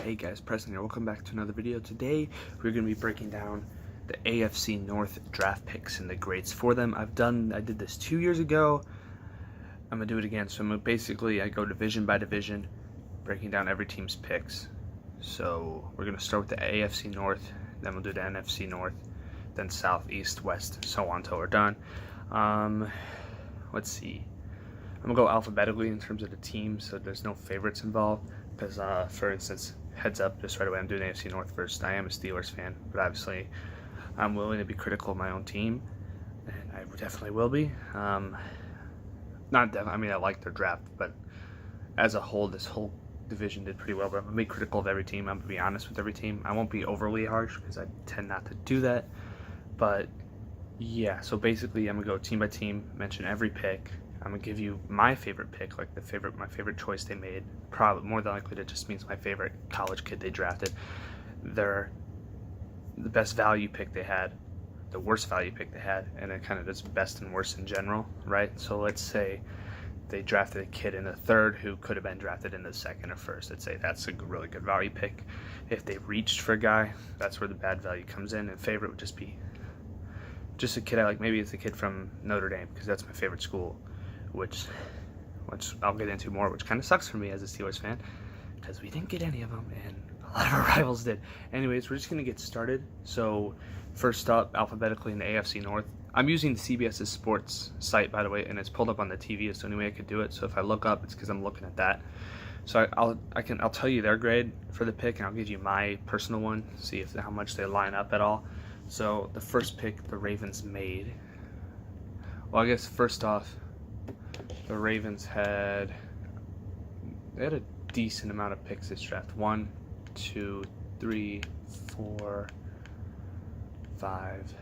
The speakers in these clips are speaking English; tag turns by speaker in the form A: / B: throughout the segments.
A: Hey guys, Preston here. Welcome back to another video. Today we're going to be breaking down the AFC North draft picks and the grades for them. I did this 2 years ago. I'm going to do it again. So I go division by division, breaking down every team's picks. So we're going to start with the AFC North, then we'll do the NFC North, then South, East, West, so on until we're done. Let's see. I'm going to go alphabetically in terms of the team, so there's no favorites involved. Because, for instance, heads up, just right away, I'm doing AFC North first. I am a Steelers fan, but obviously I'm willing to be critical of my own team, and I definitely will be. I like their draft, but as a whole, this whole division did pretty well. But I'm going to be critical of every team. I'm going to be honest with every team. I won't be overly harsh because I tend not to do that. But, yeah, so basically I'm going to go team by team, mention every pick. I'm going to give you my favorite pick, like my favorite choice they made. Probably more than likely that just means my favorite college kid they drafted. The best value pick they had, the worst value pick they had, and then kind of just best and worst in general, right? So let's say they drafted a kid in the third who could have been drafted in the second or first. Let's say that's a really good value pick. If they reached for a guy, that's where the bad value comes in. And favorite would just be just a kid I like. Maybe it's a kid from Notre Dame because that's my favorite school. Which I'll get into more, which kind of sucks for me as a Steelers fan because we didn't get any of them and a lot of our rivals did. Anyways, we're just going to get started. So first up, alphabetically in the AFC North, I'm using the CBS's sports site, by the way, and it's pulled up on the TV. It's the only way I could do it. So if I look up, it's because I'm looking at that. So I'll tell you their grade for the pick, and I'll give you my personal one, see how much they line up at all. So the first pick the Ravens made, well, I guess first off, the Ravens had a decent amount of picks this draft. 1, 2, 3, 4, 5,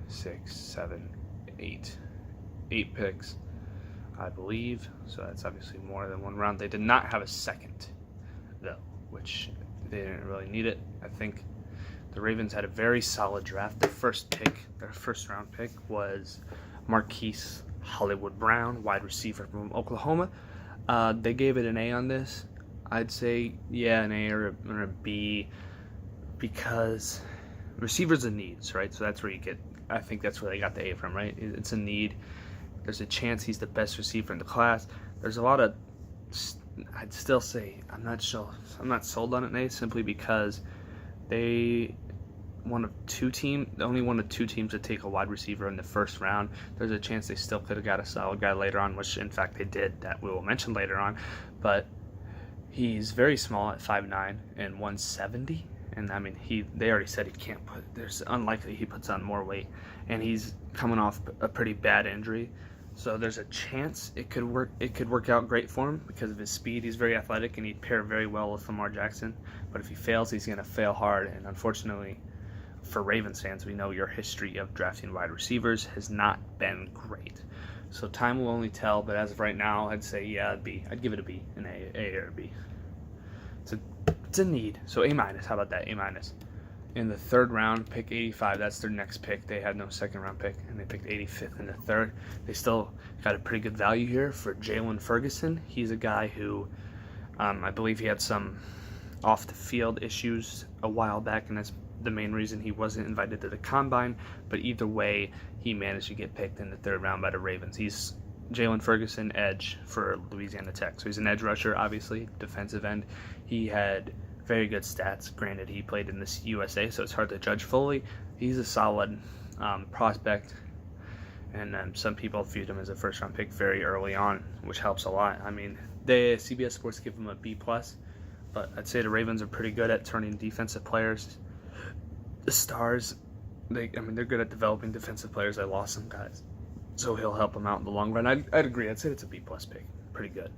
A: 6, 7, 8. 8 picks, I believe. So that's obviously more than one round. They did not have a second, though, which they didn't really need it. I think the Ravens had a very solid draft. Their first round pick was Marquise Hollywood Brown, wide receiver from Oklahoma. They gave it an A on this. I'd say, yeah, an A or a B because receivers are needs, right? So that's where I think that's where they got the A from, right? It's a need. There's a chance he's the best receiver in the class. There's a lot of, I'd still say, I'm not sold on it, an A, simply because they only one of two teams to take a wide receiver in the first round. There's a chance they still could have got a solid guy later on, which in fact they did, that we will mention later on. But he's very small at 5'9" and 170, and I mean they already said he can't there's unlikely he puts on more weight, and he's coming off a pretty bad injury. So there's a chance it could work out great for him because of his speed. He's very athletic and he'd pair very well with Lamar Jackson. But if he fails, he's going to fail hard, and unfortunately for Ravens fans, we know your history of drafting wide receivers has not been great. So time will only tell, but as of right now, I'd say, yeah, B. I'd give it a B, an A or a B. It's a need. So A minus, how about that? A minus. In the third round, pick 85, that's their next pick. They had no second round pick, and they picked 85th in the third. They still got a pretty good value here for Jalen Ferguson. He's a guy who, I believe he had some off the field issues a while back, and that's the main reason he wasn't invited to the combine. But either way, he managed to get picked in the third round by the Ravens. He's Jalen Ferguson, edge for Louisiana Tech. So he's an edge rusher, obviously, defensive end. He had very good stats. Granted, he played in this USA, so it's hard to judge fully. He's a solid prospect, and some people viewed him as a first-round pick very early on, which helps a lot. I mean, CBS Sports give him a B+, but I'd say the Ravens are pretty good at turning defensive players the stars. They're good at developing defensive players. I lost some guys, so he'll help them out in the long run. I'd agree. I'd say it's a B+ pick. Pretty good.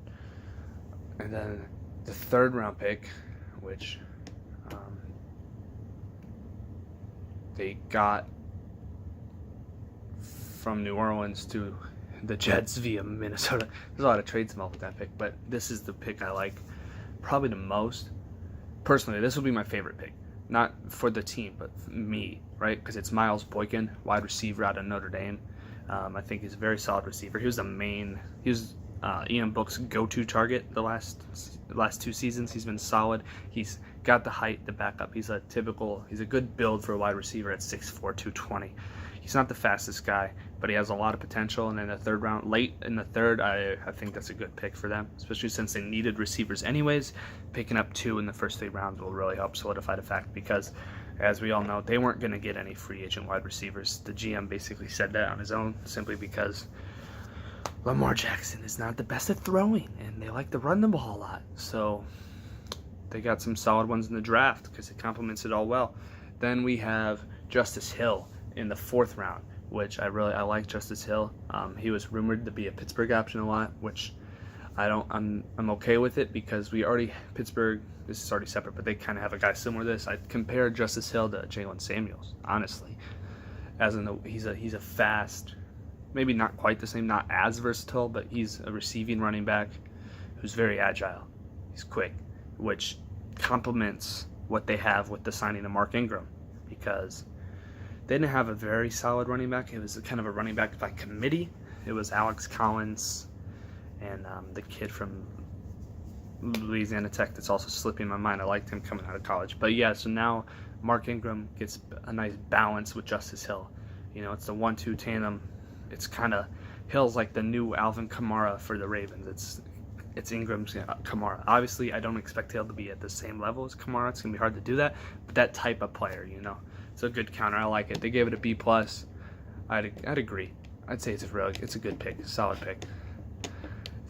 A: And then the third round pick, which they got from New Orleans to the Jets via Minnesota. There's a lot of trades involved with that pick, but this is the pick I like probably the most. Personally, this will be my favorite pick. Not for the team, but for me, right? Because it's Miles Boykin, wide receiver out of Notre Dame. I think he's a very solid receiver. He was Ian Book's go-to target the last 2 seasons. He's been solid. He's got the height to back up. He's a good build for a wide receiver at 6'4", 220. He's not the fastest guy, but he has a lot of potential. And in the third round, late in the third, I think that's a good pick for them, especially since they needed receivers anyways. Picking up 2 in the first 3 rounds will really help solidify the fact, because as we all know, they weren't going to get any free agent wide receivers. The GM basically said that on his own, simply because Lamar Jackson is not the best at throwing, and they like to run the ball a lot. So they got some solid ones in the draft because it complements it all well. Then we have Justice Hill in the 4th round, which I like Justice Hill. He was rumored to be a Pittsburgh option a lot, which I'm okay with it, because Pittsburgh, this is already separate, but they kind of have a guy similar to this. I'd compare Justice Hill to Jalen Samuels, honestly. He's a fast, maybe not quite the same, not as versatile, but he's a receiving running back who's very agile. He's quick, which complements what they have with the signing of Mark Ingram, because they didn't have a very solid running back. It was kind of a running back by committee. It was Alex Collins and the kid from Louisiana Tech that's also slipping my mind. I liked him coming out of college. But yeah, so now Mark Ingram gets a nice balance with Justice Hill. It's the 1-2 tandem. It's kind of, Hill's like the new Alvin Kamara for the Ravens. It's Ingram's Kamara. Obviously, I don't expect Hill to be at the same level as Kamara. It's going to be hard to do that. But that type of player, It's a good counter. I like it. They gave it a B+. I'd agree. I'd say it's a good pick, a solid pick.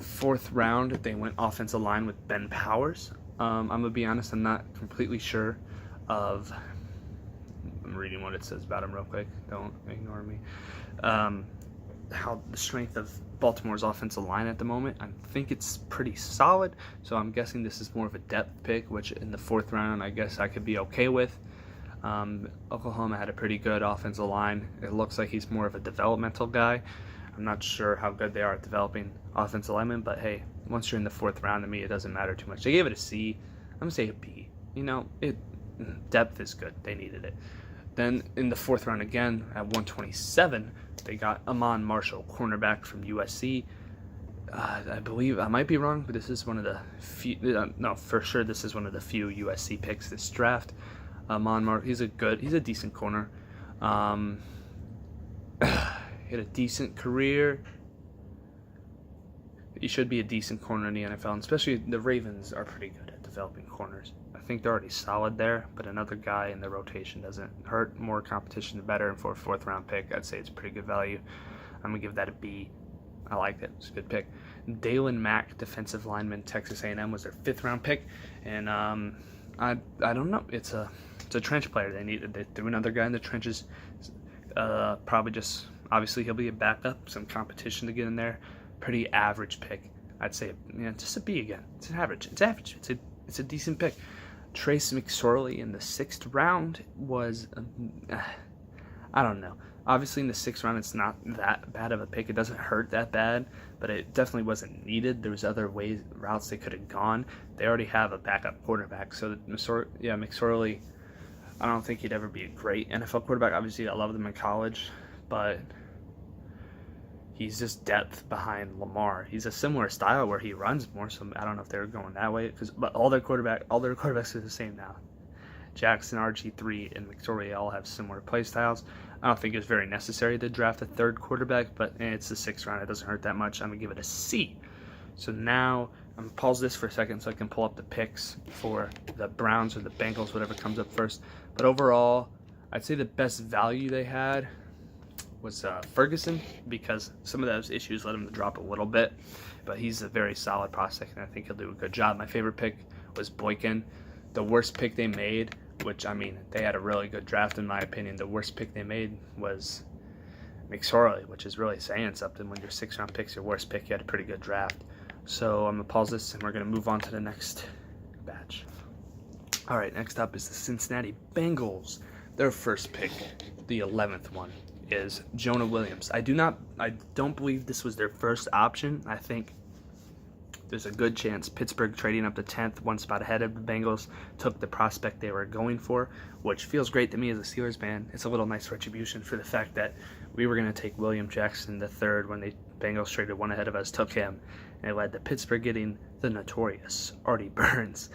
A: 4th round, they went offensive line with Ben Powers. I'm gonna be honest, I'm not completely sure of. I'm reading what it says about him real quick. Don't ignore me. How the strength of Baltimore's offensive line at the moment. I think it's pretty solid. So I'm guessing this is more of a depth pick, which in the 4th round, I guess I could be okay with. Oklahoma had a pretty good offensive line. It looks like he's more of a developmental guy. I'm not sure how good they are at developing offensive linemen, but hey, once you're in the 4th round, to me, it doesn't matter too much. They gave it a C. I'm going to say a B. Depth is good. They needed it. Then in the 4th round again, at 127, they got Amon Marshall, cornerback from USC. I believe, I might be wrong, but this is one of the few, no, for sure this is one of the few USC picks this draft. Amon Marshall, he's a decent corner. He had a decent career. He should be a decent corner in the NFL, and especially the Ravens are pretty good at developing corners. I think they're already solid there, but another guy in the rotation doesn't hurt. More competition, the better. And for a 4th round pick, I'd say it's pretty good value. I'm going to give that a B. I like it. It's a good pick. Dalen Mack, defensive lineman, Texas A&M, was their 5th round pick. And I don't know. It's a trench player. They threw another guy in the trenches. Probably just, obviously he'll be a backup, some competition to get in there. Pretty average pick. I'd say just a B again. It's an average. It's a decent pick. Trace McSorley in the 6th round was, I don't know. Obviously in the 6th round, it's not that bad of a pick. It doesn't hurt that bad, but it definitely wasn't needed. There was other routes they could have gone. They already have a backup quarterback. So McSorley, I don't think he'd ever be a great NFL quarterback. Obviously, I loved him in college, but he's just depth behind Lamar. He's a similar style where he runs more, so I don't know if they're going that way. But all their quarterbacks are the same now. Jackson, RG3, and McSorley all have similar play styles. I don't think it's very necessary to draft a 3rd quarterback, but it's the 6th round. It doesn't hurt that much. I'm going to give it a C. So now I'm going to pause this for a second so I can pull up the picks for the Browns or the Bengals, whatever comes up first. But overall, I'd say the best value they had was Ferguson, because some of those issues led him to drop a little bit. But he's a very solid prospect, and I think he'll do a good job. My favorite pick was Boykin. The worst pick they made, which, they had a really good draft in my opinion. The worst pick they made was McSorley, which is really saying something. When your 6th round pick's your worst pick, you had a pretty good draft. So I'm going to pause this, and we're going to move on to the next batch. All right, next up is the Cincinnati Bengals. Their first pick, the 11th one, is Jonah Williams. I don't believe this was their first option. I think there's a good chance Pittsburgh, trading up to 10th, one spot ahead of the Bengals, took the prospect they were going for, which feels great to me as a Steelers fan. It's a little nice retribution for the fact that we were going to take William Jackson the 3rd when the Bengals traded one ahead of us, took him, and it led to Pittsburgh getting the notorious Artie Burns.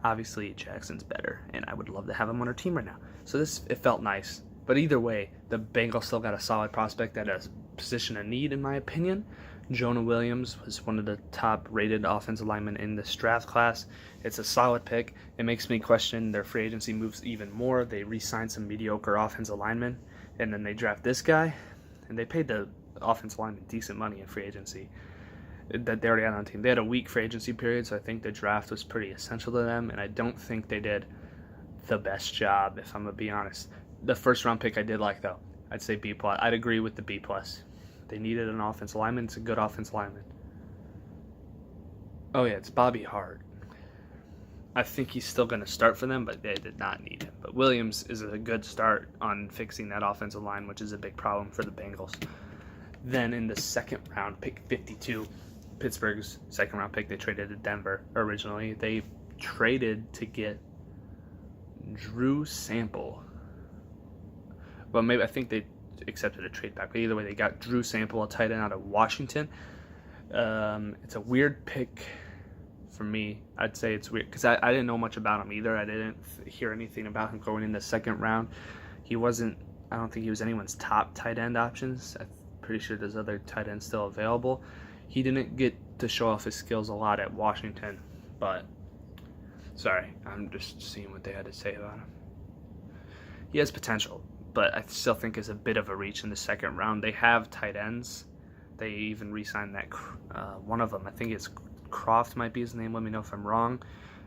A: Obviously, Jackson's better, and I would love to have him on our team right now. So it felt nice. But either way, the Bengals still got a solid prospect at a position of need, in my opinion. Jonah Williams was one of the top-rated offensive linemen in this draft class. It's a solid pick. It makes me question their free agency moves even more. They re-signed some mediocre offensive linemen, and then they draft this guy, and they paid the offensive lineman decent money in free agency that they already had on the team. They had a weak free agency period, so I think the draft was pretty essential to them, and I don't think they did the best job, if I'm going to be honest. The first-round pick I did like, though. I'd say B+. I'd agree with the B+. They needed an offensive lineman. It's a good offensive lineman. Oh, yeah, it's Bobby Hart. I think he's still going to start for them, but they did not need him. But Williams is a good start on fixing that offensive line, which is a big problem for the Bengals. Then in the second round, pick 52, Pittsburgh's second round pick, they traded to Denver originally. They traded to get Drew Sample. Well, maybe I think they accepted a trade back, but either way, they got Drew Sample, a tight end out of Washington. It's a weird pick for me. I'd say it's weird because I didn't know much about him either. I didn't hear anything about him going in the second round. I don't think he was anyone's top tight end options. I'm pretty sure there's other tight ends still available. He didn't get to show off his skills a lot at Washington, but sorry, I'm just seeing what they had to say about him. He has potential, but I still think is a bit of a reach in the second round. They have tight ends. They even re-signed that one of them. I think it's Croft might be his name. Let me know if I'm wrong.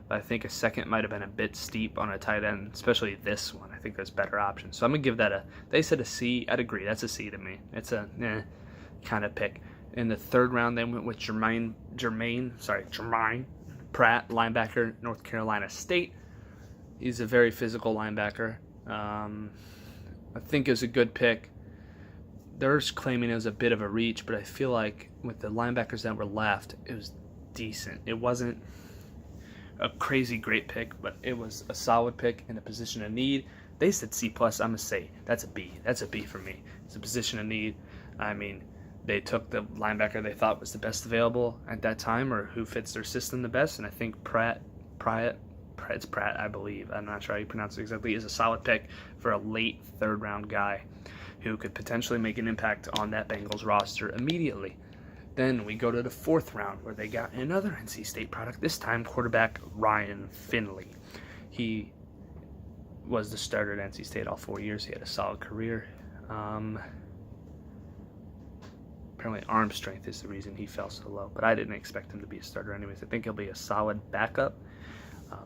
A: But I think a second might have been a bit steep on a tight end, especially this one. I think there's better options. So I'm going to give that they said a C. I'd agree. That's a C to me. It's a kind of pick. In the third round, they went with Jermaine Pratt, linebacker, North Carolina State. He's a very physical linebacker. I think it was a good pick. They're claiming it was a bit of a reach, but I feel like with the linebackers that were left, it was decent. It wasn't a crazy great pick, but it was a solid pick in a position of need. They said C+. I'm going to say that's a B. That's a B for me. It's a position of need. I mean, they took the linebacker they thought was the best available at that time, or who fits their system the best, and I think it's Pratt, I believe. I'm not sure how you pronounce it exactly. Is a solid pick for a late third-round guy who could potentially make an impact on that Bengals roster immediately. Then we go to the fourth round where they got another NC State product, this time quarterback Ryan Finley. He was the starter at NC State all 4 years. He had a solid career. Apparently arm strength is the reason he fell so low, but I didn't expect him to be a starter anyways. I think he'll be a solid backup,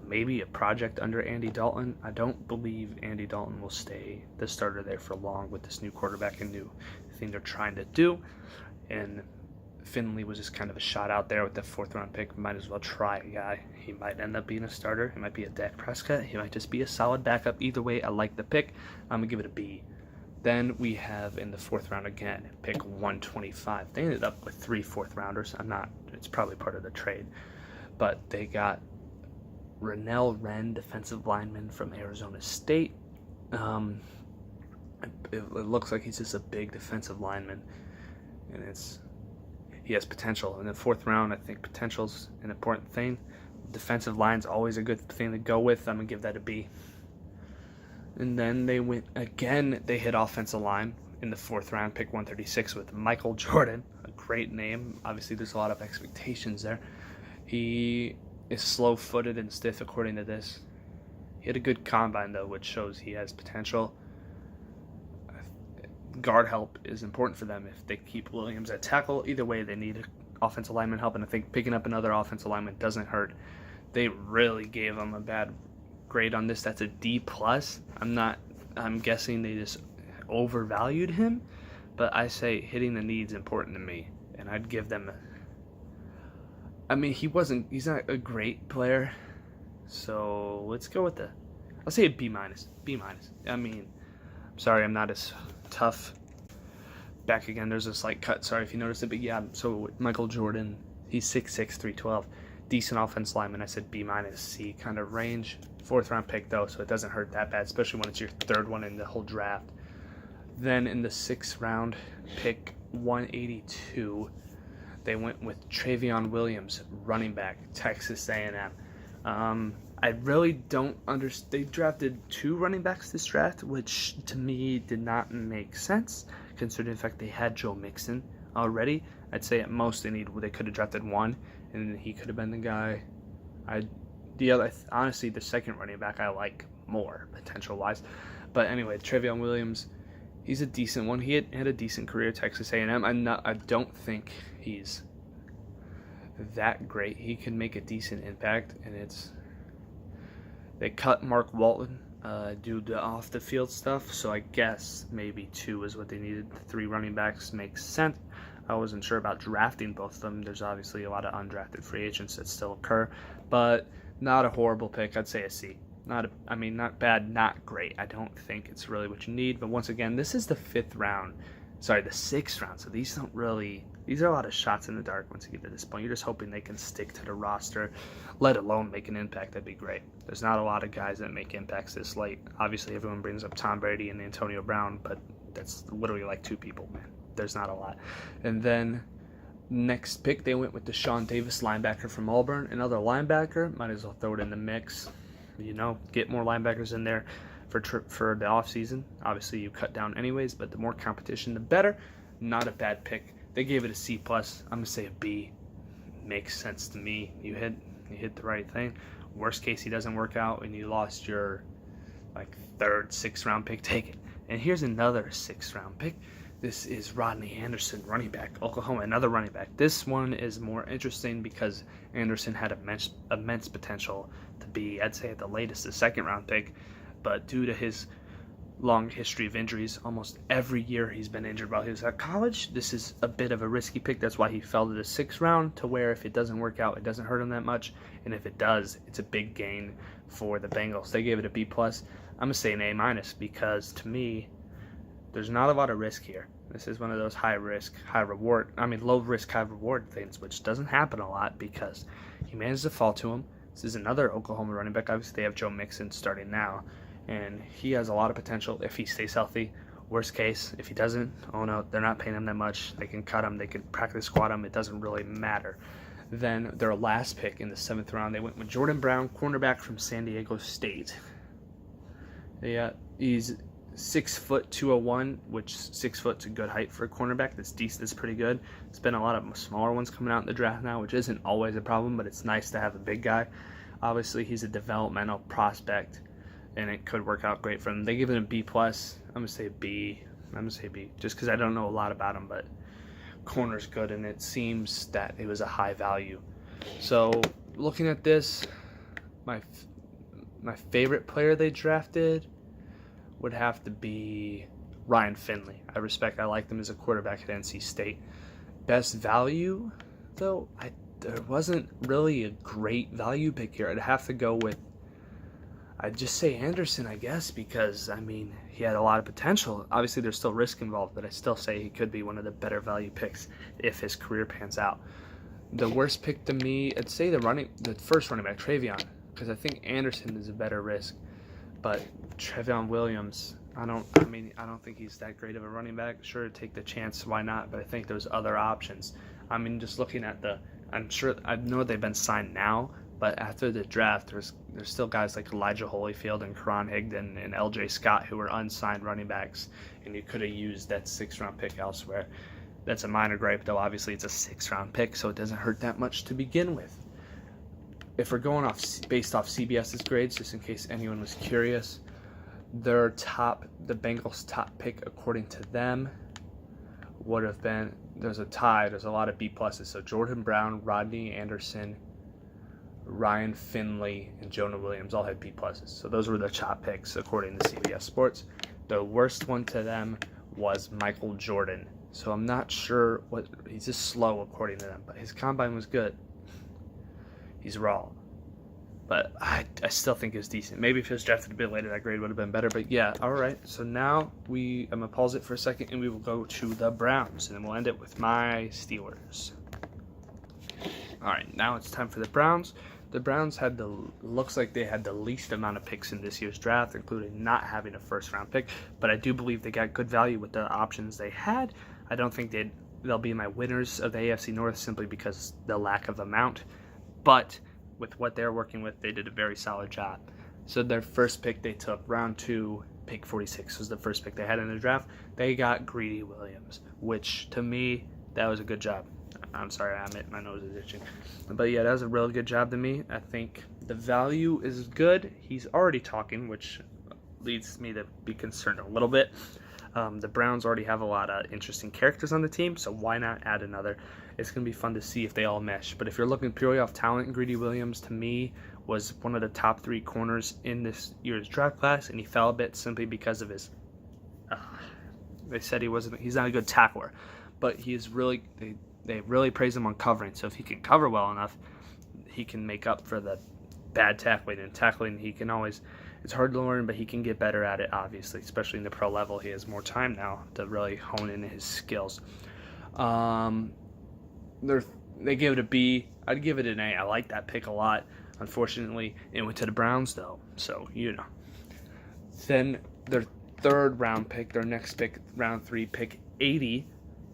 A: maybe a project under Andy Dalton. I don't believe Andy Dalton will stay the starter there for long with this new quarterback and new thing they're trying to do. And Finley was just kind of a shot out there with the fourth-round pick. Might as well try a guy. He might end up being a starter. He might be a Dak Prescott. He might just be a solid backup. Either way, I like the pick. I'm going to give it a B. Then we have in the fourth round again, pick 125. They ended up with 3 fourth-rounders. It's probably part of the trade. But they got Rennell Wren, defensive lineman from Arizona State. It looks like he's just a big defensive lineman. And he has potential. In the fourth round, I think potential's an important thing. Defensive line's always a good thing to go with. I'm going to give that a B. And then they hit offensive line in the fourth round, pick 136 with Michael Jordan, a great name. Obviously, there's a lot of expectations there. He is slow-footed and stiff, according to this. He had a good combine, though, which shows he has potential. Guard help is important for them if they keep Williams at tackle. Either way, they need offensive lineman help, and I think picking up another offensive lineman doesn't hurt. They really gave him a bad grade on this. That's a D+. I'm guessing they just overvalued him, but I say hitting the need's important to me, and I'd give them he's not a great player, so let's go with I'll say a B-. I'm sorry, I'm not as tough. Back again, there's a slight cut, sorry if you noticed it, but yeah, so Michael Jordan, he's 6'6", 312, decent offense lineman. I said B-, C kind of range. Fourth round pick though, so it doesn't hurt that bad, especially when it's your third one in the whole draft. Then in the sixth round, pick 182, they went with Travion Williams, running back, Texas A&M. I really don't understand. They drafted 2 running backs this draft, which to me did not make sense, considering the fact they had Joe Mixon already. I'd say at most they could have drafted 1, and he could have been the guy. Honestly, the second running back I like more potential-wise. But anyway, Travion Williams, he's a decent one. He had a decent career at Texas A&M. I don't think he's that great. He can make a decent impact, and they cut Mark Walton due to off the field stuff. So I guess maybe 2 is what they needed. 3 running backs makes sense. I wasn't sure about drafting both of them. There's obviously a lot of undrafted free agents that still occur, but not a horrible pick. I'd say a C. Not bad, not great. I don't think it's really what you need. But once again, this is the 6th round. So these are a lot of shots in the dark once you get to this point. You're just hoping they can stick to the roster, let alone make an impact. That'd be great. There's not a lot of guys that make impacts this late. Obviously, everyone brings up Tom Brady and Antonio Brown, but that's literally like 2 people, man. There's not a lot. And then next pick, they went with Deshaun Davis, linebacker from Auburn. Another linebacker, might as well throw it in the mix. Get more linebackers in there for the offseason. Obviously, you cut down anyways, but the more competition, the better. Not a bad pick. They gave it a C+. I'm going to say a B. Makes sense to me. You hit the right thing. Worst case, he doesn't work out and you lost your 3rd, 6th round pick. Take it. And here's another 6th round pick. This is Rodney Anderson, running back, Oklahoma, another running back. This one is more interesting because Anderson had immense potential to be, I'd say at the latest, a 2nd round pick. But due to his long history of injuries, almost every year he's been injured while he was at college, this is a bit of a risky pick. That's why he fell to the 6th round, to where if it doesn't work out, it doesn't hurt him that much. And if it does, it's a big gain for the Bengals. They gave it a B+. I'm going to say an A- because to me, there's not a lot of risk here. This is one of those low risk, high reward things, which doesn't happen a lot because he managed to fall to him. This is another Oklahoma running back. Obviously, they have Joe Mixon starting now, and he has a lot of potential if he stays healthy. Worst case, if he doesn't, oh no, they're not paying him that much. They can cut him. They can practice squad him. It doesn't really matter. Then their last pick in the 7th round, they went with Jordan Brown, cornerback from San Diego State. Yeah, he's 6 foot 201, which 6 foot's a good height for a cornerback. That's decent. That's pretty good. There's been a lot of smaller ones coming out in the draft now, which isn't always a problem, but it's nice to have a big guy. Obviously, he's a developmental prospect, and it could work out great for him. They give it a B+. I'm gonna say B. Just because I don't know a lot about him, but corner's good, and it seems that it was a high value. So looking at this, my favorite player they drafted would have to be Ryan Finley. I liked him as a quarterback at NC State. Best value, though, there wasn't really a great value pick here. I'd have to go with, I'd just say Anderson, I guess, because, he had a lot of potential. Obviously, there's still risk involved, but I still say he could be one of the better value picks if his career pans out. The worst pick to me, I'd say the first running back, Travion, because I think Anderson is a better risk. But Travion Williams, I don't think he's that great of a running back. Sure, take the chance, why not? But I think there's other options. Just looking at I know they've been signed now, but after the draft, there's still guys like Elijah Holyfield and Karan Higdon and L.J. Scott who are unsigned running backs, and you could have used that 6th round pick elsewhere. That's a minor gripe, though. Obviously, it's a 6th round pick, so it doesn't hurt that much to begin with. If we're going based off CBS's grades, just in case anyone was curious, the Bengals' top pick, according to them, would have been, there's a tie, there's a lot of B+. So Jordan Brown, Rodney Anderson, Ryan Finley, and Jonah Williams all had B+. So those were the top picks, according to CBS Sports. The worst one to them was Michael Jordan. So I'm not sure he's just slow, according to them, but his combine was good. He's raw, but I still think it's decent. Maybe if it was drafted a bit later, that grade would have been better. But yeah, all right. So now I'm gonna pause it for a second, and we will go to the Browns, and then we'll end it with my Steelers. All right, now it's time for the Browns. The Browns looks like they had the least amount of picks in this year's draft, including not having a 1st round pick. But I do believe they got good value with the options they had. I don't think they'll be my winners of the AFC North simply because the lack of amount. But with what they're working with, they did a very solid job. So their first pick they took, round 2, pick 46 was the first pick they had in the draft. They got Greedy Williams, which to me, that was a good job. I'm sorry, my nose is itching. But yeah, that was a really good job to me. I think the value is good. He's already talking, which leads me to be concerned a little bit. The Browns already have a lot of interesting characters on the team, so why not add another? It's going to be fun to see if they all mesh. But if you're looking purely off talent, Greedy Williams, to me, was one of the top 3 corners in this year's draft class, and he fell a bit simply because of his... they said he's not a good tackler, but he is really... They really praise him on covering, so if he can cover well enough, he can make up for the bad tackling. And tackling, he can always... It's hard to learn, but he can get better at it, obviously, especially in the pro level. He has more time now to really hone in his skills. They gave it a B. I'd give it an A. I like that pick a lot. Unfortunately, it went to the Browns, though, so, you know. Then their third round pick, their next pick, round 3, pick 80,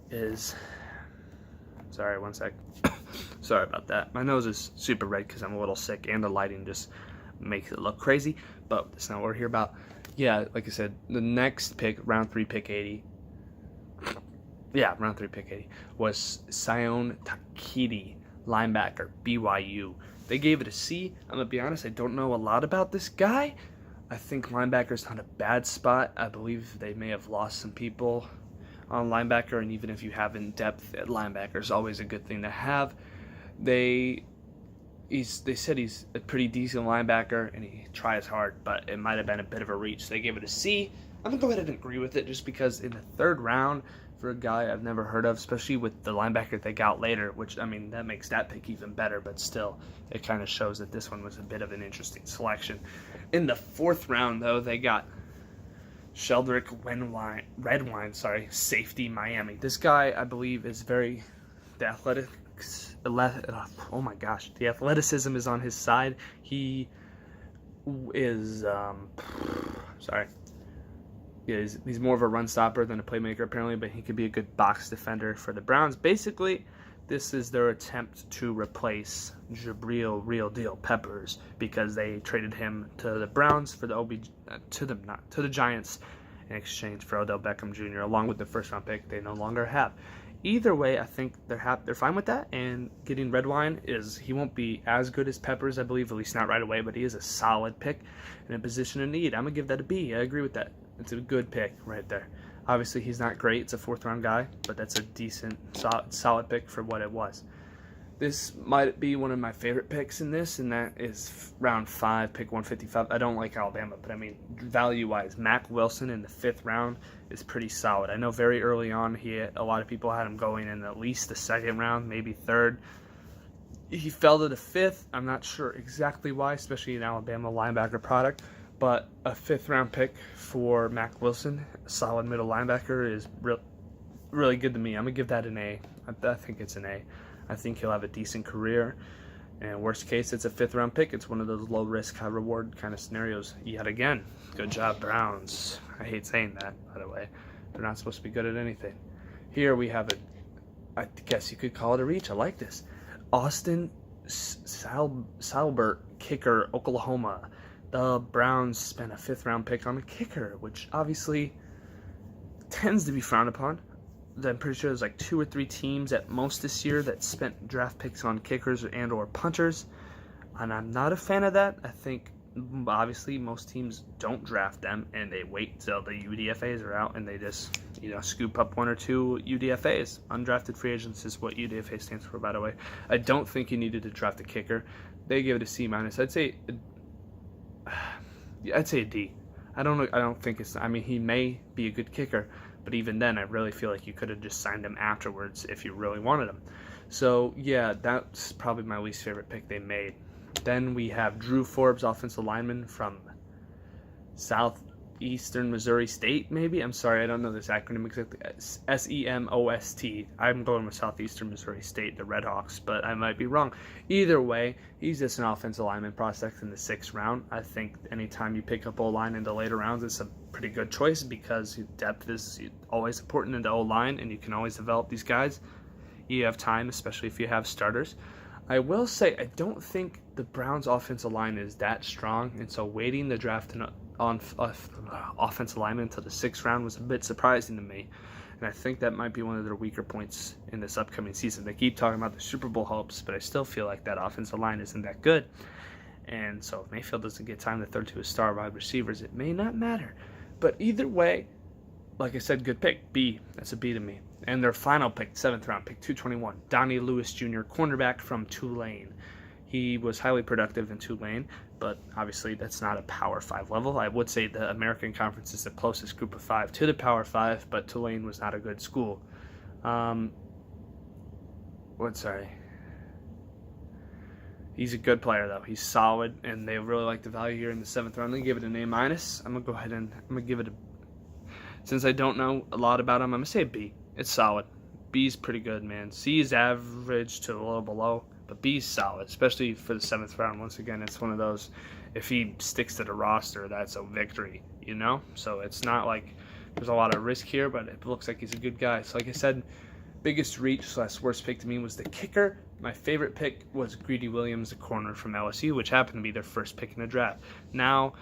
A: is... Sorry, one sec. Sorry about that. My nose is super red because I'm a little sick, and the lighting just makes it look crazy, but that's not what we're here about. Yeah, like I said, the next pick, round 3, pick 80. Yeah, round 3, pick 80, was Sion Takiti, linebacker, BYU. They gave it a C. I'm going to be honest, I don't know a lot about this guy. I think linebacker's not a bad spot. I believe they may have lost some people on linebacker, and even if you have in depth at linebacker, is always a good thing to have. They said he's a pretty decent linebacker, and he tries hard, but it might have been a bit of a reach. So they gave it a C. I'm going to go ahead and agree with it just because in the third round, for a guy I've never heard of, especially with the linebacker they got later, which, I mean, that makes that pick even better, but still, it kind of shows that this one was a bit of an interesting selection. In the fourth round, though, they got Sheldrick Redwine, safety, Miami. This guy, I believe, is the athleticism is on his side. He is, he's more of a run stopper than a playmaker apparently, but he could be a good box defender for the Browns. Basically, this is their attempt to replace Jabril Real Deal Peppers because they traded him to the Browns for to the Giants in exchange for Odell Beckham Jr. along with the first round pick they no longer have. Either way, I think they're fine with that, and getting Redwine he won't be as good as Peppers, I believe, at least not right away, but he is a solid pick in a position of need. I'm going to give that a B. I agree with that. It's a good pick right there. Obviously, he's not great. It's a fourth-round guy, but that's a decent, solid pick for what it was. This might be one of my favorite picks in this, and that is round 5, pick 155. I don't like Alabama, but I mean, value-wise, Mack Wilson in the 5th round is pretty solid. I know very early on, a lot of people had him going in at least the 2nd round, maybe 3rd. He fell to the 5th. I'm not sure exactly why, especially an Alabama linebacker product, but a 5th-round pick for Mack Wilson, a solid middle linebacker, is really good to me. I'm going to give that an A. I think it's an A. I think he'll have a decent career. And worst case, it's a 5th-round pick. It's one of those low-risk, high-reward kind of scenarios. Yet again, good job, Browns. I hate saying that, by the way. They're not supposed to be good at anything. Here we have I guess you could call it a reach. I like this. Austin Salbert, kicker, Oklahoma. The Browns spent a 5th-round pick on a kicker, which obviously tends to be frowned upon. I'm pretty sure there's like 2 or 3 teams at most this year that spent draft picks on kickers and or punters, and I'm not a fan of that. I think obviously most teams don't draft them and they wait till the UDFAs are out and they just scoop up 1 or 2 UDFAs. Undrafted free agents is what UDFA stands for, by the way. I don't think you needed to draft a kicker. They give it a C-. I'd say a D. I don't think it's. I mean, he may be a good kicker, but even then, I really feel like you could have just signed him afterwards if you really wanted him. So, yeah, that's probably my least favorite pick they made. Then we have Drew Forbes, offensive lineman from South Southeastern Missouri State, maybe? I'm sorry, I don't know this acronym exactly. SEMOST. I'm going with Southeastern Missouri State, the Redhawks, but I might be wrong. Either way, he's just an offensive lineman prospect in the 6th round. I think anytime you pick up O-line in the later rounds, it's a pretty good choice because depth is always important in the O-line, and you can always develop these guys. You have time, especially if you have starters. I will say I don't think the Browns' offensive line is that strong, and so waiting to draft on offensive lineman until the 6th round was a bit surprising to me. And I think that might be one of their weaker points in this upcoming season. They keep talking about the Super Bowl hopes, but I still feel like that offensive line isn't that good. And so if Mayfield doesn't get time to throw to his star wide receivers, it may not matter. But either way, like I said, good pick. B. That's a B to me. And their final pick, 7th round pick, 221, Donnie Lewis Jr., cornerback from Tulane. He was highly productive in Tulane, but obviously that's not a Power 5 level. I would say the American Conference is the closest group of 5 to the Power 5, but Tulane was not a good school. He's a good player, though. He's solid, and they really like the value here in the 7th round. They give it an A-. I'm going to go ahead and give it a... Since I don't know a lot about him, I'm going to say a B. It's solid. B's pretty good, man. C is average to a little below, but B's solid, especially for the 7th round. Once again, it's one of those, if he sticks to the roster, that's a victory, you know? So it's not like there's a lot of risk here, but it looks like he's a good guy. So like I said, biggest reach / worst pick to me was the kicker. My favorite pick was Greedy Williams, the corner from LSU, which happened to be their first pick in the draft. Now,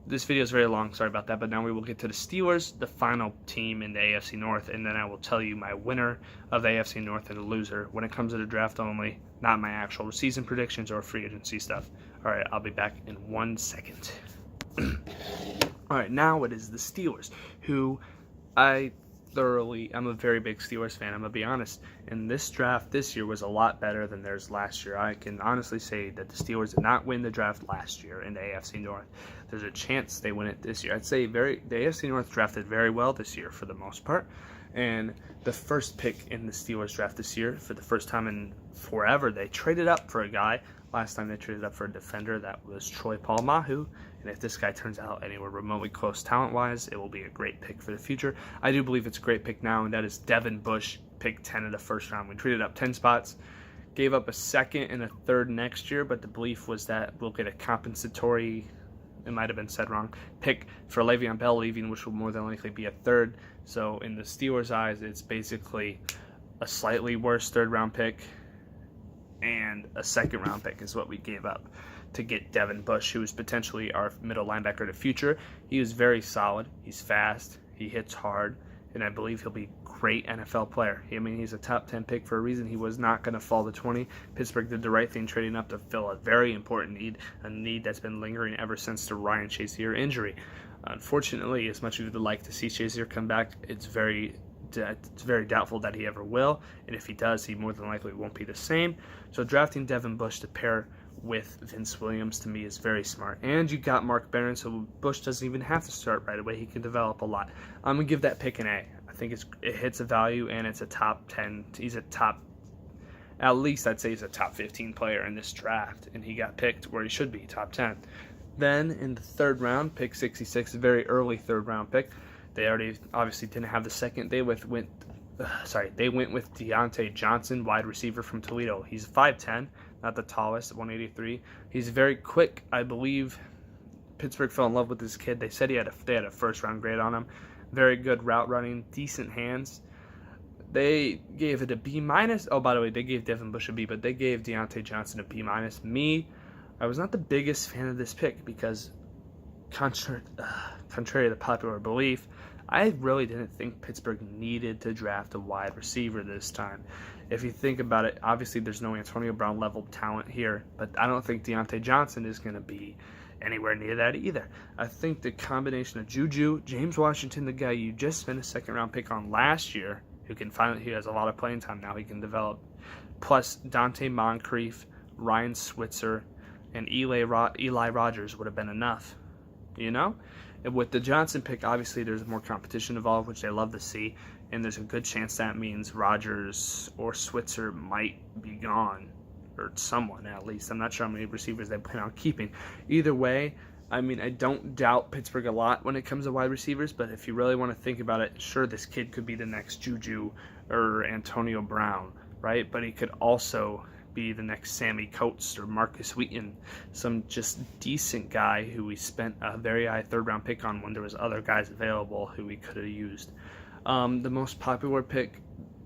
A: this video is very long, sorry about that, but now we will get to the Steelers, the final team in the AFC North, and then I will tell you my winner of the AFC North and the loser when it comes to the draft only, not my actual season predictions or free agency stuff. All right, I'll be back in 1 second. All right, now it is the Steelers, who I'm a very big Steelers fan, I'm going to be honest. And this draft this year was a lot better than theirs last year. I can honestly say that the Steelers did not win the draft last year in the AFC North. There's a chance they win it this year. I'd say the AFC North drafted very well this year for the most part. And the first pick in the Steelers draft this year, for the first time in forever, they traded up for a guy. Last time they traded up for a defender, that was Troy Polamalu. And if this guy turns out anywhere remotely close talent-wise, it will be a great pick for the future. I do believe it's a great pick now, and that is Devin Bush, pick 10 of the first round. We traded up 10 spots, gave up a 2nd and a 3rd next year, but the belief was that we'll get a compensatory, it might have been said wrong, pick for Le'Veon Bell leaving, which will more than likely be a 3rd. So in the Steelers' eyes, it's basically a slightly worse 3rd round pick, and a 2nd round pick is what we gave up to get Devin Bush, who is potentially our middle linebacker of the future. He is very solid. He's fast. He hits hard. And I believe he'll be a great NFL player. I mean, he's a top 10 pick for a reason. He was not going to fall to 20. Pittsburgh did the right thing trading up to fill a very important need, a need that's been lingering ever since the Ryan Shazier injury. Unfortunately, as much as we'd like to see Shazier come back, it's very doubtful that he ever will. And if he does, he more than likely won't be the same. So drafting Devin Bush to pair with Vince Williams to me is very smart. And you got Mark Barron, so Bush doesn't even have to start right away. He can develop a lot. I'm going to give that pick an A. I think it hits a value, and it's a top 10. He's a top, at least I'd say he's a top 15 player in this draft, and he got picked where he should be, top 10. Then in the 3rd round, pick 66, a very early 3rd round pick. They already obviously didn't have the 2nd. They went with Deontay Johnson, wide receiver from Toledo. He's 5'10", not the tallest, 183. He's very quick. I believe Pittsburgh fell in love with this kid. They said they had a 1st round grade on him. Very good route running, decent hands. They gave it a B-. Oh, by the way, they gave Devin Bush a B, but they gave Deontay Johnson a B-. Me, I was not the biggest fan of this pick because, contrary to the popular belief, I really didn't think Pittsburgh needed to draft a wide receiver this time. If you think about it, obviously there's no Antonio Brown level talent here, but I don't think Deontay Johnson is going to be anywhere near that either. I think the combination of Juju, James Washington, the guy you just spent a 2nd round pick on last year, he has a lot of playing time now, he can develop, plus Dante Moncrief, Ryan Switzer, and Eli Rogers would have been enough, you know? And with the Johnson pick, obviously there's more competition involved, which they love to see, and there's a good chance that means Rogers or Switzer might be gone, or someone at least. I'm not sure how many receivers they plan on keeping. Either way, I mean, I don't doubt Pittsburgh a lot when it comes to wide receivers, but if you really want to think about it, sure, this kid could be the next Juju or Antonio Brown, right? But he could also be the next Sammy Coates or Marcus Wheaton, some just decent guy who we spent a very high third-round pick on when there was other guys available who we could have used. The most popular pick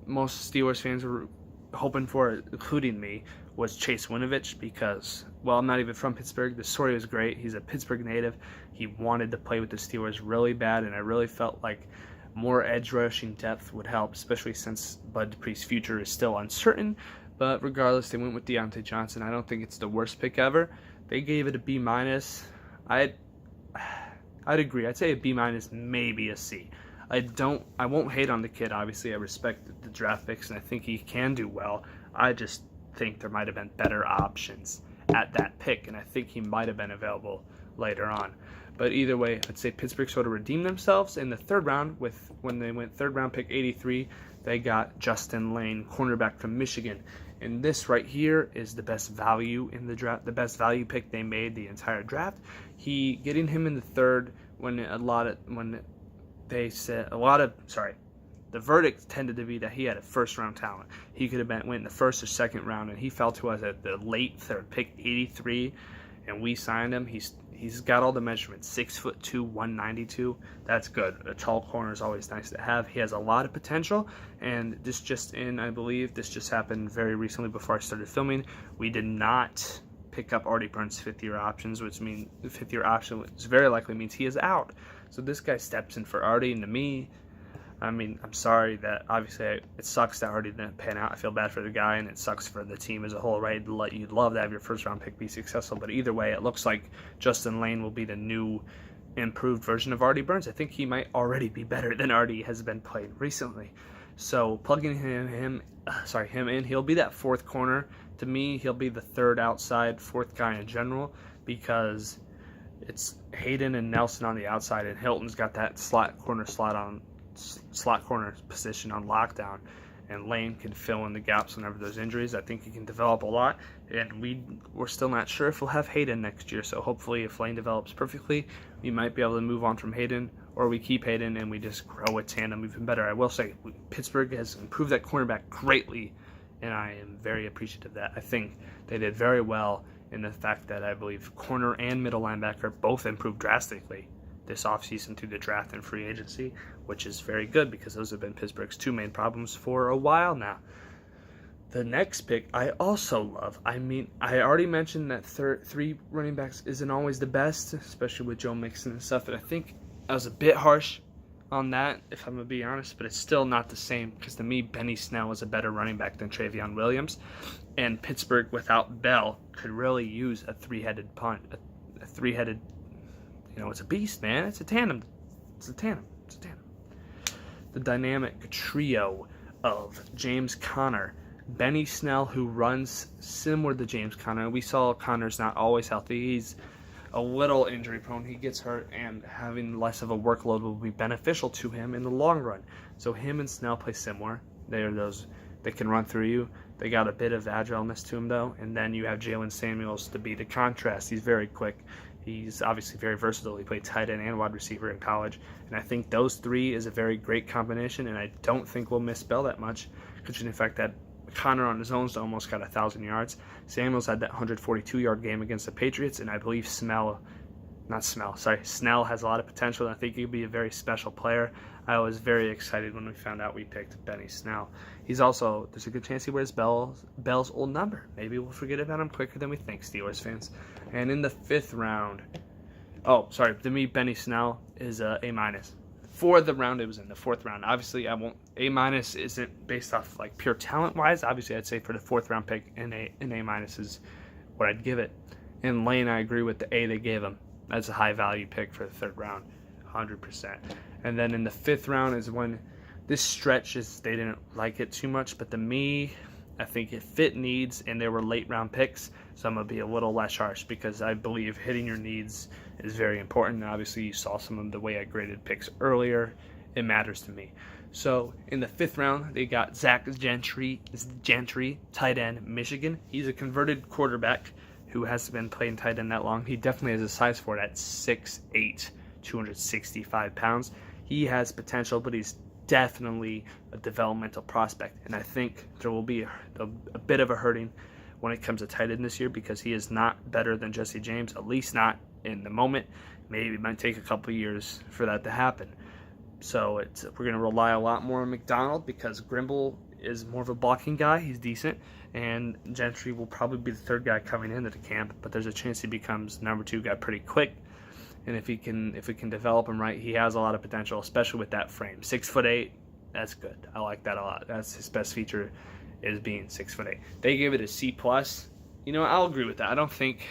A: most Steelers fans were hoping for, including me, was Chase Winovich because, well, I'm not even from Pittsburgh. The story was great. He's a Pittsburgh native. He wanted to play with the Steelers really bad, and I really felt like more edge rushing depth would help, especially since Bud Dupree's future is still uncertain. But regardless, they went with Deontay Johnson. I don't think it's the worst pick ever. They gave it a B-. I'd agree. I'd say a B-, maybe a C. I won't hate on the kid. Obviously, I respect the draft picks, and I think he can do well. I just think there might have been better options at that pick, and I think he might have been available later on. But either way, I'd say Pittsburgh sort of redeemed themselves in the third round when they went third round pick 83. They got Justin Lane, cornerback from Michigan. And this right here is the best value in the draft, the best value pick they made the entire draft. Getting him in the third the verdict tended to be that he had a first-round talent. He could have went in the first or second round, and he fell to us at the late third, pick 83, and we signed him. He's got all the measurements, 6'2", 192. That's good. A tall corner is always nice to have. He has a lot of potential, and I believe this just happened very recently before I started filming. We did not pick up Artie Burns' fifth-year options, which means the fifth-year option very likely means he is out. So this guy steps in for Artie, and to me, I mean, I'm sorry that obviously it sucks that Artie didn't pan out. I feel bad for the guy, and it sucks for the team as a whole, right? You'd love to have your first-round pick be successful, but either way, it looks like Justin Lane will be the new, improved version of Artie Burns. I think he might already be better than Artie has been playing recently. So plugging him in, he'll be that fourth corner. To me, he'll be the third outside, fourth guy in general, because it's Hayden and Nelson on the outside, and Hilton's got that slot corner position on lockdown, and Lane can fill in the gaps whenever there's injuries. I think he can develop a lot, and we're still not sure if we'll have Hayden next year, so hopefully if Lane develops perfectly, we might be able to move on from Hayden, or we keep Hayden and we just grow a tandem even better. I will say Pittsburgh has improved that cornerback greatly, and I am very appreciative of that. I think they did very well in the fact that I believe corner and middle linebacker both improved drastically this offseason through the draft and free agency, which is very good because those have been Pittsburgh's two main problems for a while now. The next pick I also love. I mean, I already mentioned that three running backs isn't always the best, especially with Joe Mixon and stuff, and I think I was a bit harsh on that, if I'm going to be honest, but it's still not the same because to me, Benny Snell is a better running back than Travion Williams, and Pittsburgh without Bell could really use a three-headed, it's a beast, man. It's a tandem. The dynamic trio of James Conner, Benny Snell, who runs similar to James Conner. We saw Conner's not always healthy. He's a little injury prone. He gets hurt, and having less of a workload will be beneficial to him in the long run. So him and Snell play similar. They are those that can run through you. They got a bit of agileness to him, though. And then you have Jalen Samuels to be the contrast. He's very quick. He's obviously very versatile. He played tight end and wide receiver in college. And I think those three is a very great combination, and I don't think we'll miss Bell that much, considering the fact that Conner on his own almost got 1,000 yards. Samuels had that 142-yard game against the Patriots, and I believe Snell has a lot of potential, and I think he'll be a very special player. I was very excited when we found out we picked Benny Snell. There's a good chance he wears Bell's old number. Maybe we'll forget about him quicker than we think, Steelers fans. And in the fifth round, to me, Benny Snell is a A-. For the round it was in, the fourth round. Obviously, A- isn't based off like pure talent-wise. Obviously, I'd say for the fourth round pick, an A- is what I'd give it. In Lane, I agree with the A they gave him. That's a high-value pick for the third round, 100%. And then in the fifth round is when this stretch they didn't like it too much, but to me, I think it fit needs, and they were late-round picks, so I'm going to be a little less harsh because I believe hitting your needs is very important. Obviously, you saw some of the way I graded picks earlier. It matters to me. So in the fifth round, they got Zach Gentry, tight end, Michigan. He's a converted quarterback who hasn't been playing tight end that long. He definitely has a size for it at 6'8", 265 pounds. He has potential, but he's definitely a developmental prospect. And I think there will be a bit of a hurting when it comes to tight end this year because he is not better than Jesse James, at least not in the moment. Maybe it might take a couple years for that to happen. So we're going to rely a lot more on McDonald because Grimble is more of a blocking guy. He's decent. And Gentry will probably be the third guy coming into the camp, but there's a chance he becomes number 2 guy pretty quick. And if we can develop him right, he has a lot of potential, especially with that frame. 6'8", that's good. I like that a lot. That's his best feature, is being 6'8". They gave it a C+. I'll agree with that. I don't think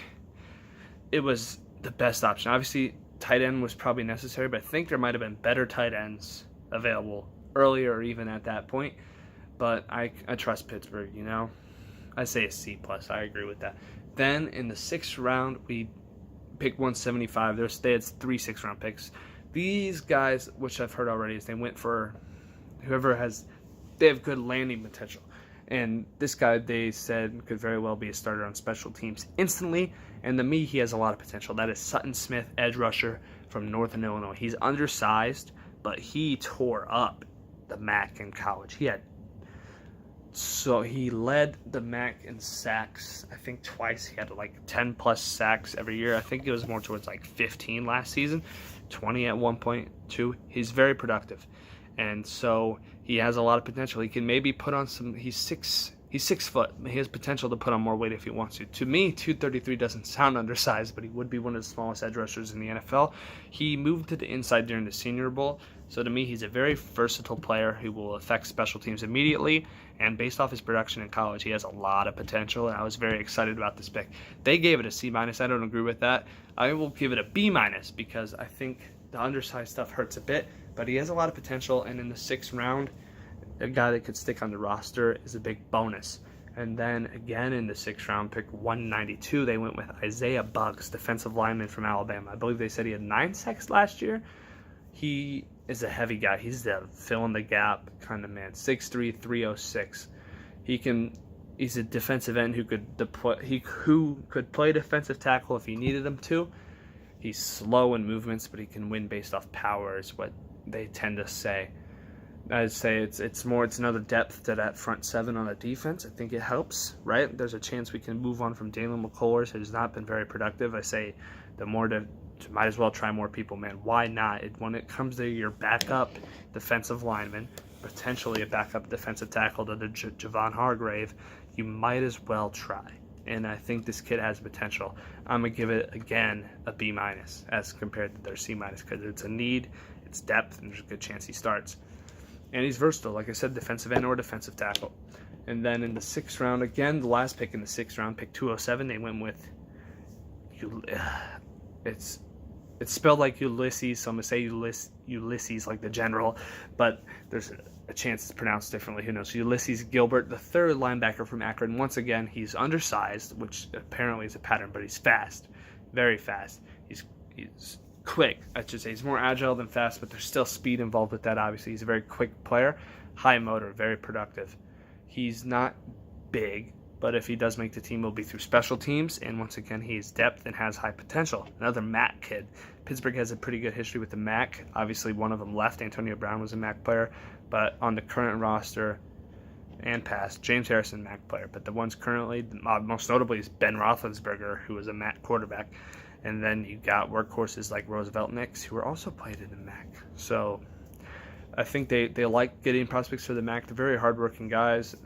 A: it was the best option. Obviously, tight end was probably necessary, but I think there might have been better tight ends available earlier or even at that point. But I trust Pittsburgh, I say a C+. I agree with that. Then in the 6th round, we picked 175. They had 3 6th-round picks. These guys, which I've heard already, is they went for they have good landing potential. And this guy, they said, could very well be a starter on special teams instantly. And to me, he has a lot of potential. That is Sutton Smith, edge rusher from Northern Illinois. He's undersized, but he tore up the MAC in college. He led the MAC in sacks, I think twice. He had like 10 plus sacks every year. I think it was more towards like 15 last season, 20 at 1.2. He's very productive. And so he has a lot of potential. He can maybe put on he's 6 foot. He has potential to put on more weight if he wants to. To me, 233 doesn't sound undersized, but he would be one of the smallest edge rushers in the NFL. He moved to the inside during the Senior Bowl. So to me, he's a very versatile player who will affect special teams immediately. And based off his production in college, he has a lot of potential. And I was very excited about this pick. They gave it a C-. I don't agree with that. I will give it a B- because I think the undersized stuff hurts a bit. But he has a lot of potential. And in the 6th round, a guy that could stick on the roster is a big bonus. And then again in the 6th round, pick 192, they went with Isaiah Buggs, defensive lineman from Alabama. I believe they said he had 9 sacks last year. He is a heavy guy. He's the fill in the gap kind of man. 6'3", 306. He's a defensive end who could play defensive tackle if he needed him to. He's slow in movements, but he can win based off power, is what they tend to say. I'd say it's another depth to that front 7 on the defense. I think it helps, right? There's a chance we can move on from Dalen McCullers, who's not been very productive. I say the more might as well try more people, man. Why not? When it comes to your backup defensive lineman, potentially a backup defensive tackle to the Javon Hargrave, you might as well try. And I think this kid has potential. I'm going to give it, again, a B- as compared to their C- because it's a need, it's depth, and there's a good chance he starts. And he's versatile, like I said, defensive end or defensive tackle. And then in the 6th round, again, the last pick in the 6th round, pick 207, they went with it's spelled like Ulysses, so I'm going to say Ulysses like the general, but there's a chance it's pronounced differently. Who knows? Ulysses Gilbert, the 3rd linebacker from Akron. Once again, he's undersized, which apparently is a pattern, but he's fast, very fast. He's quick, I should say. He's more agile than fast, but there's still speed involved with that, obviously. He's a very quick player, high motor, very productive. He's not big, but if he does make the team, it'll be through special teams, and once again, he has depth and has high potential. Another MAC kid. Pittsburgh has a pretty good history with the MAC. Obviously, one of them left. Antonio Brown was a MAC player, but on the current roster and past, James Harrison, MAC player. But the ones currently, most notably, is Ben Roethlisberger, who was a MAC quarterback. And then you got workhorses like Roosevelt Nix, who are also played in the MAC. So I think they like getting prospects for the MAC. They're very hardworking guys,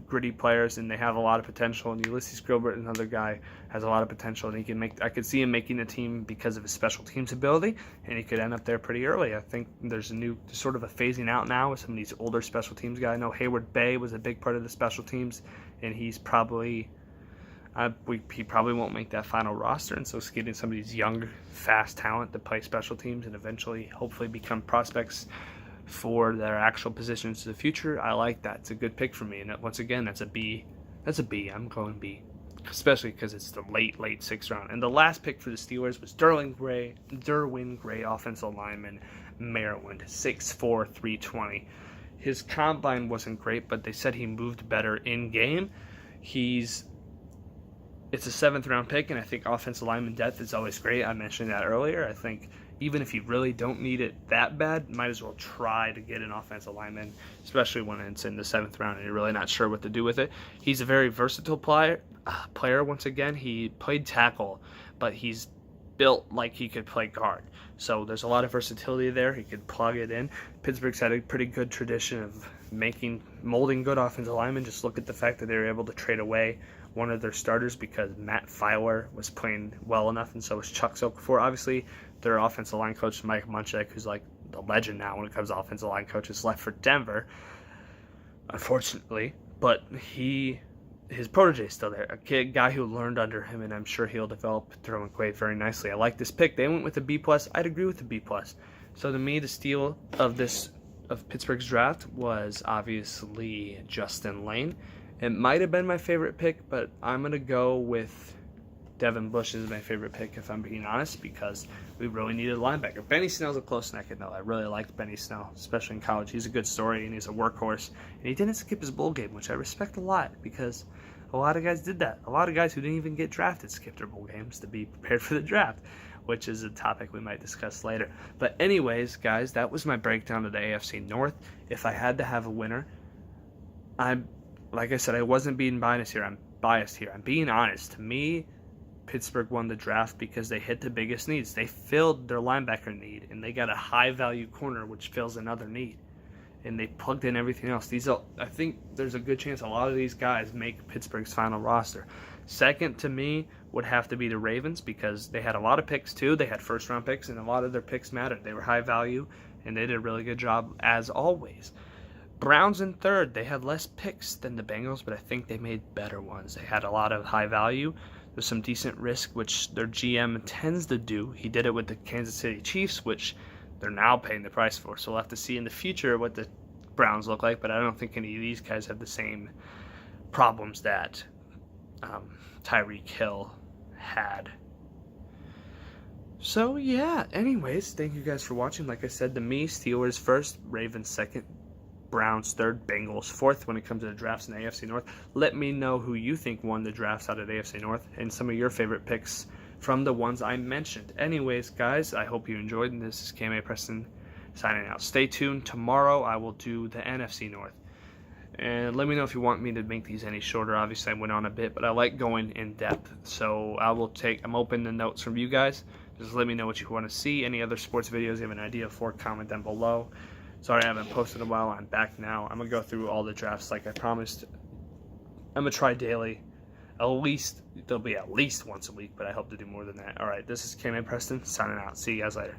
A: gritty players, and they have a lot of potential. And Ulysses Gilbert, another guy, has a lot of potential, and I could see him making the team because of his special teams ability, and he could end up there pretty early. I think there's sort of a phasing out now with some of these older special teams guys. I know Hayward Bay was a big part of the special teams, and he's probably he probably won't make that final roster, and so it's getting some of these young, fast talent to play special teams and eventually, hopefully, become prospects for their actual positions in the future. I like that. It's a good pick for me, and once again, that's a B. I'm going B, especially because it's the late 6th round. And the last pick for the Steelers was Derwin Gray, offensive lineman, Maryland, 6'4", 320. His combine wasn't great, but they said he moved better in game. It's a 7th-round pick, and I think offensive lineman depth is always great. I mentioned that earlier. I think even if you really don't need it that bad, might as well try to get an offensive lineman, especially when it's in the 7th round and you're really not sure what to do with it. He's a very versatile player. Once again, he played tackle, but he's built like he could play guard. So there's a lot of versatility there. He could plug it in. Pittsburgh's had a pretty good tradition of molding good offensive linemen. Just look at the fact that they were able to trade away one of their starters because Matt Filer was playing well enough, and so was Chuck Okafor. Obviously, their offensive line coach, Mike Munchak, who's like the legend now when it comes to offensive line coaches, left for Denver, unfortunately. But his protege is still there, a guy who learned under him, and I'm sure he'll develop through McQuaid very nicely. I like this pick. They went with a B+. I'd agree with the B+. So to me, the steal of Pittsburgh's draft was obviously Justin Lane. It might have been my favorite pick, but I'm going to go with Devin Bush as my favorite pick, if I'm being honest, because we really needed a linebacker. Benny Snell's a close second, though. I really liked Benny Snell, especially in college. He's a good story, and he's a workhorse. And he didn't skip his bowl game, which I respect a lot, because a lot of guys did that. A lot of guys who didn't even get drafted skipped their bowl games to be prepared for the draft, which is a topic we might discuss later. But anyways, guys, that was my breakdown of the AFC North. If I had to have a winner, like I said, I wasn't being biased here. I'm being honest. To me, Pittsburgh won the draft because they hit the biggest needs. They filled their linebacker need, and they got a high-value corner, which fills another need. And they plugged in everything else. I think there's a good chance a lot of these guys make Pittsburgh's final roster. Second, to me, would have to be the Ravens because they had a lot of picks, too. They had first-round picks, and a lot of their picks mattered. They were high-value, and they did a really good job, as always. Browns in third. They had less picks than the Bengals, but I think they made better ones. They had a lot of high value. There's some decent risk, which their GM tends to do. He did it with the Kansas City Chiefs, which they're now paying the price for. So we'll have to see in the future what the Browns look like, but I don't think any of these guys have the same problems that Tyreek Hill had. So, yeah, anyways, thank you guys for watching. Like I said, to me, Steelers first, Ravens second, Browns third, Bengals fourth when it comes to the drafts in the AFC North. Let me know who you think won the drafts out of the AFC North and some of your favorite picks from the ones I mentioned. Anyways, guys, I hope you enjoyed, and this is KMA Preston signing out. Stay tuned. Tomorrow I will do the NFC North. And let me know if you want me to make these any shorter. Obviously, I went on a bit, but I like going in depth. So I'm open to notes from you guys. Just let me know what you want to see. Any other sports videos you have an idea for, comment them below. Sorry I haven't posted in a while. I'm back now. I'm going to go through all the drafts like I promised. I'm going to try daily. There'll be at least once a week, but I hope to do more than that. All right, this is KMA Preston signing out. See you guys later.